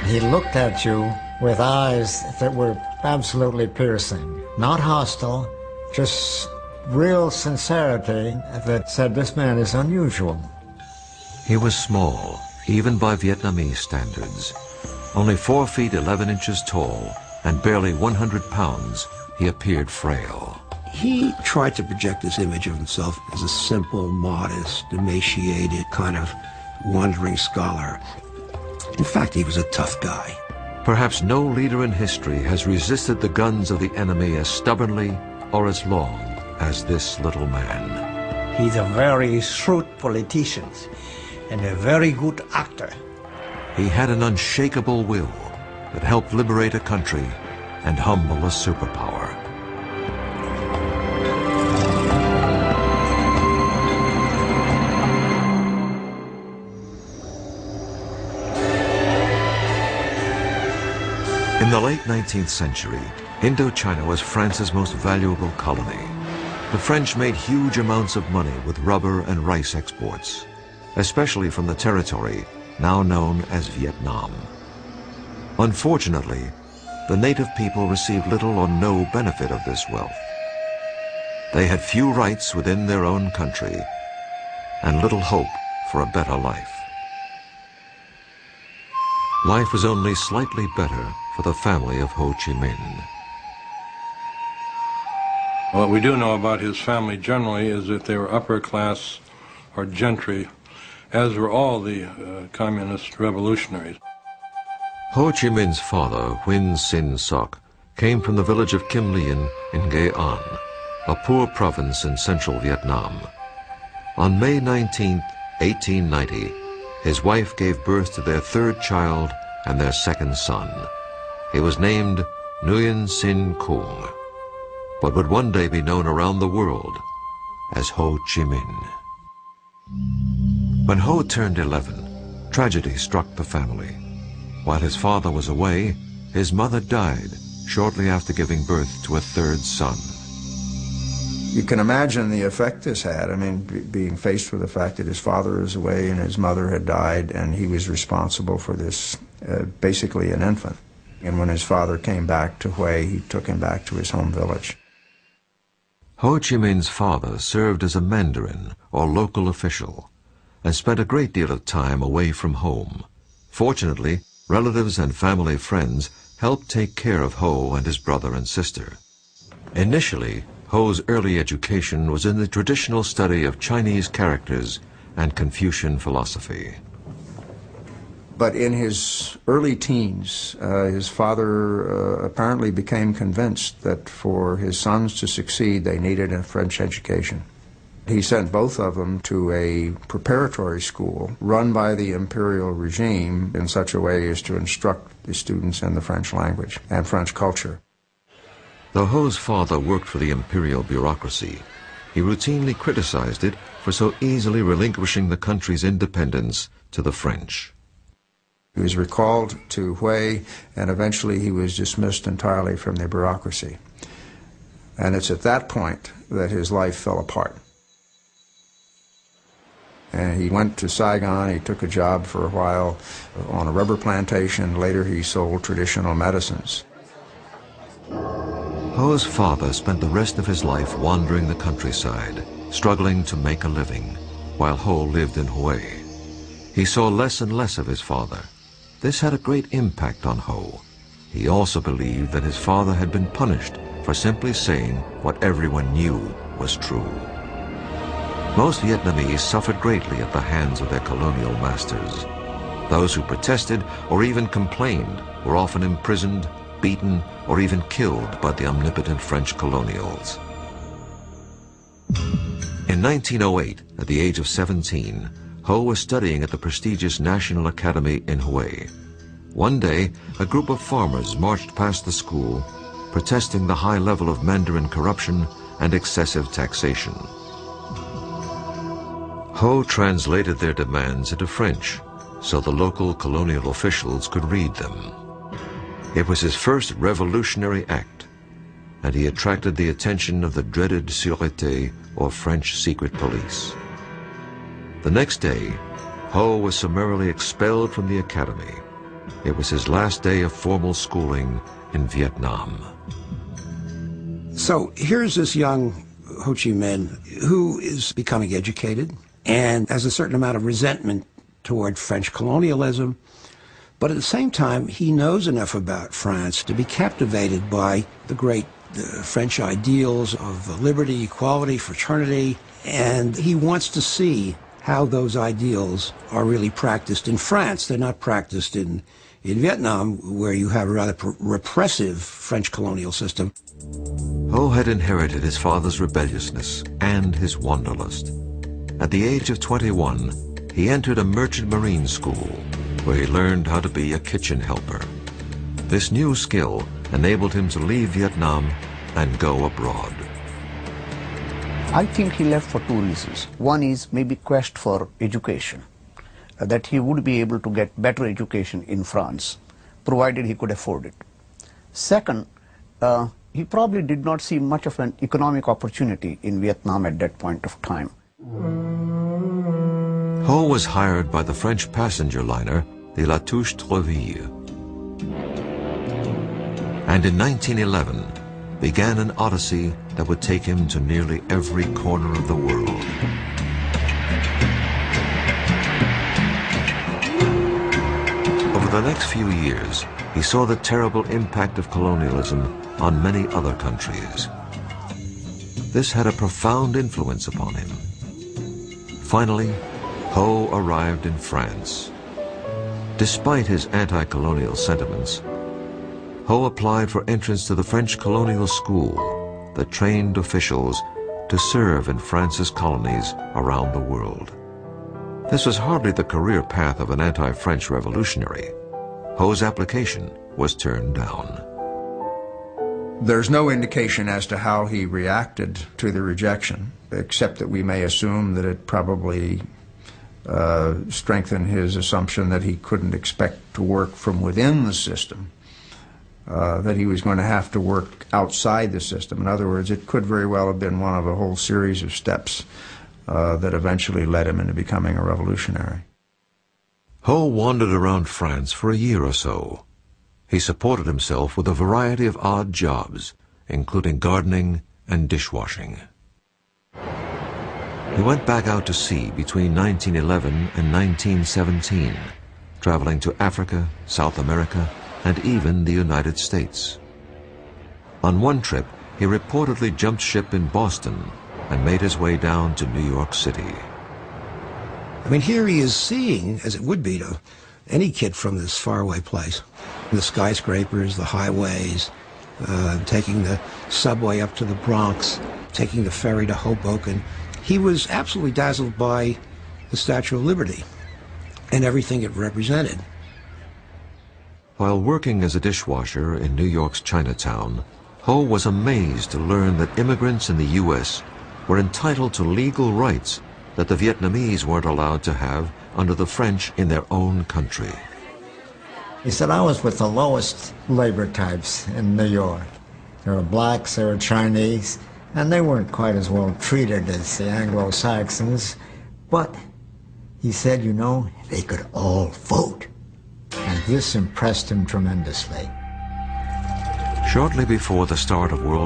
He looked at you with eyes that were absolutely piercing. Not hostile, just real sincerity that said this man is unusual. He was small, even by Vietnamese standards. Only 4 feet 11 inches tall and barely 100 pounds, he appeared frail. He tried to project this image of himself as a simple, modest, emaciated, kind of wandering scholar. In fact, he was a tough guy. Perhaps no leader in history has resisted the guns of the enemy as stubbornly or as long as this little man. He's a very shrewd politician and a very good actor. He had an unshakable will that helped liberate a country and humble a superpower. In the late 19th century, Indochina was France's most valuable colony. The French made huge amounts of money with rubber and rice exports, especially from the territory now known as Vietnam. Unfortunately, the native people received little or no benefit of this wealth. They had few rights within their own country and little hope for a better life. Life was only slightly better for the family of Ho Chi Minh. What we do know about his family generally is that they were upper class or gentry, as were all the communist revolutionaries. Ho Chi Minh's father, Huynh Sinh Soc, came from the village of Kim Lien in Nghệ An, a poor province in central Vietnam. On May 19, 1890, his wife gave birth to their 3rd child and their 2nd son. He was named Nguyen Sinh Cuong, but would one day be known around the world as Ho Chi Minh. When Ho turned 11, tragedy struck the family. While his father was away, his mother died shortly after giving birth to a 3rd son. You can imagine the effect this had. I mean, being faced with the fact that his father is away and his mother had died, and he was responsible for this, basically an infant. And when his father came back to Hue, he took him back to his home village. Ho Chi Minh's father served as a mandarin or local official and spent a great deal of time away from home. Fortunately, relatives and family friends helped take care of Ho and his brother and sister. Initially, Ho's early education was in the traditional study of Chinese characters and Confucian philosophy. But in his early teens, his father apparently became convinced that for his sons to succeed, they needed a French education. He sent both of them to a preparatory school run by the imperial regime in such a way as to instruct the students in the French language and French culture. Though Ho's father worked for the imperial bureaucracy, he routinely criticized it for so easily relinquishing the country's independence to the French. He was recalled to Hue, and eventually he was dismissed entirely from the bureaucracy. And it's at that point that his life fell apart. And he went to Saigon. He took a job for a while on a rubber plantation. Later he sold traditional medicines. Ho's father spent the rest of his life wandering the countryside, struggling to make a living, while Ho lived in Hue. He saw less and less of his father. This had a great impact on Ho. He also believed that his father had been punished for simply saying what everyone knew was true. Most Vietnamese suffered greatly at the hands of their colonial masters. Those who protested or even complained were often imprisoned, beaten, or even killed by the omnipotent French colonials. In 1908, at the age of 17, Ho was studying at the prestigious National Academy in Hue. One day, a group of farmers marched past the school, protesting the high level of Mandarin corruption and excessive taxation. Ho translated their demands into French so the local colonial officials could read them. It was his first revolutionary act, and he attracted the attention of the dreaded Sûreté, or French secret police. The next day, Ho was summarily expelled from the academy. It was his last day of formal schooling in Vietnam. So here's this young Ho Chi Minh who is becoming educated and has a certain amount of resentment toward French colonialism, but at the same time he knows enough about France to be captivated by the great French ideals of liberty, equality, fraternity, and he wants to see how those ideals are really practiced in France. They're not practiced in Vietnam, where you have a rather repressive French colonial system. Ho had inherited his father's rebelliousness and his wanderlust. At the age of 21, he entered a merchant marine school where he learned how to be a kitchen helper. This new skill enabled him to leave Vietnam and go abroad. I think he left for two reasons. One is maybe quest for education, that he would be able to get better education in France, provided he could afford it. Second, he probably did not see much of an economic opportunity in Vietnam at that point of time. Ho was hired by the French passenger liner, the La Touche-Treville, and in 1911 began an odyssey that would take him to nearly every corner of the world. Over the next few years, he saw the terrible impact of colonialism on many other countries. This had a profound influence upon him. Finally, Ho arrived in France. Despite his anti-colonial sentiments, Ho applied for entrance to the French colonial school that trained officials to serve in France's colonies around the world. This was hardly the career path of an anti-French revolutionary. Ho's application was turned down. There's no indication as to how he reacted to the rejection, except that we may assume that it probably strengthened his assumption that he couldn't expect to work from within the system, that he was going to have to work outside the system. In other words, it could very well have been one of a whole series of steps that eventually led him into becoming a revolutionary. Ho wandered around France for a year or so. He supported himself with a variety of odd jobs, including gardening and dishwashing. He went back out to sea between 1911 and 1917, traveling to Africa, South America, and even the United States. On one trip, he reportedly jumped ship in Boston and made his way down to New York City. I mean, here he is seeing, as it would be to any kid from this faraway place, the skyscrapers, the highways, taking the subway up to the Bronx, taking the ferry to Hoboken. He was absolutely dazzled by the Statue of Liberty and everything it represented. While working as a dishwasher in New York's Chinatown, Ho was amazed to learn that immigrants in the U.S. were entitled to legal rights that the Vietnamese weren't allowed to have under the French in their own country. He said, I was with the lowest labor types in New York. There were blacks, there were Chinese, and they weren't quite as well treated as the Anglo-Saxons. But he said, you know, they could all vote. And this impressed him tremendously. Shortly before the start of World